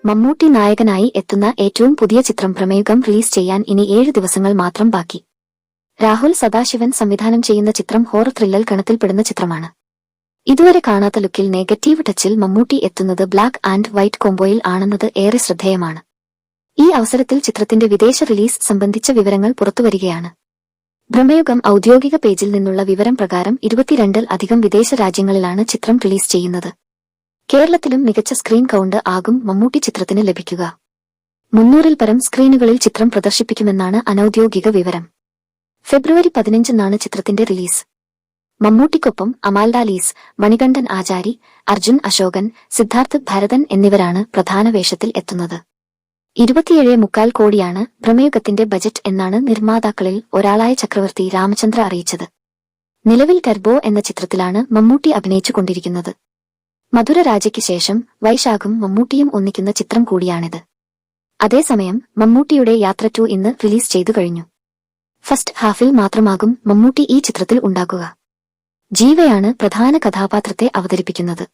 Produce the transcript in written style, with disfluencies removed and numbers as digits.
മമ്മൂട്ടി നായകനായി എത്തുന്ന ഏറ്റവും പുതിയ ചിത്രം പ്രമേയുഗം റിലീസ് ചെയ്യാൻ ഇനി 7 ദിവസങ്ങൾ മാത്രം ബാക്കി. രാഹുൽ സദാശിവൻ സംവിധാനം ചെയ്യുന്ന ചിത്രം ഹൊറർ ത്രില്ലർ ഗണത്തിൽപ്പെടുന്ന ചിത്രമാണ്. ഇതുവരെ കാണാത്ത ലുക്കിൽ നെഗറ്റീവ് ടച്ചിൽ മമ്മൂട്ടി എത്തുന്നത് ബ്ലാക്ക് ആൻഡ് വൈറ്റ് കോംബോയിൽ ആണെന്നത് ഏറെ ശ്രദ്ധേയമാണ്. ഈ അവസരത്തിൽ ചിത്രത്തിന്റെ വിദേശ റിലീസ് സംബന്ധിച്ച വിവരങ്ങൾ പുറത്തുവരികയാണ്. പ്രമേയുഗം ഔദ്യോഗിക പേജിൽ നിന്നുള്ള വിവരം പ്രകാരം 22-ൽ-അധികം വിദേശ രാജ്യങ്ങളിലാണ് ചിത്രം റിലീസ് ചെയ്യുന്നത്. കേരളത്തിലും മികച്ച സ്ക്രീൻ കൗണ്ട് ആകും മമ്മൂട്ടി ചിത്രത്തിന് ലഭിക്കുക. 300-ൽ പരം സ്ക്രീനുകളിൽ ചിത്രം പ്രദർശിപ്പിക്കുമെന്നാണ് അനൌദ്യോഗിക വിവരം. ഫെബ്രുവരി 15-നാണ് ചിത്രത്തിന്റെ റിലീസ്. മമ്മൂട്ടിക്കൊപ്പം അമാൽഡ ലീസ്, മണികണ്ഠൻ ആചാരി, അർജുൻ അശോകൻ, സിദ്ധാർത്ഥ് ഭരതൻ എന്നിവരാണ് പ്രധാന വേഷത്തിൽ എത്തുന്നത്. 27.25 കോടിയാണ് പ്രമേയുഗത്തിന്റെ ബജറ്റ് എന്നാണ് നിർമ്മാതാക്കളിൽ ഒരാളായ ചക്രവർത്തി രാമചന്ദ്ര അറിയിച്ചത്. നിലവിൽ ടർബോ എന്ന ചിത്രത്തിലാണ് മമ്മൂട്ടി അഭിനയിച്ചുകൊണ്ടിരിക്കുന്നത്. മധുരരാജയ്ക്ക് ശേഷം വൈശാഖും മമ്മൂട്ടിയും ഒന്നിക്കുന്ന ചിത്രം കൂടിയാണിത്. അതേസമയം മമ്മൂട്ടിയുടെ യാത്ര 2 ഇന്ന് റിലീസ് ചെയ്തു കഴിഞ്ഞു. ഫസ്റ്റ് ഹാഫിൽ മാത്രമാകും മമ്മൂട്ടി ഈ ചിത്രത്തിൽ ഉണ്ടാകുക. ജീവയാണ് പ്രധാന കഥാപാത്രത്തെ അവതരിപ്പിക്കുന്നത്.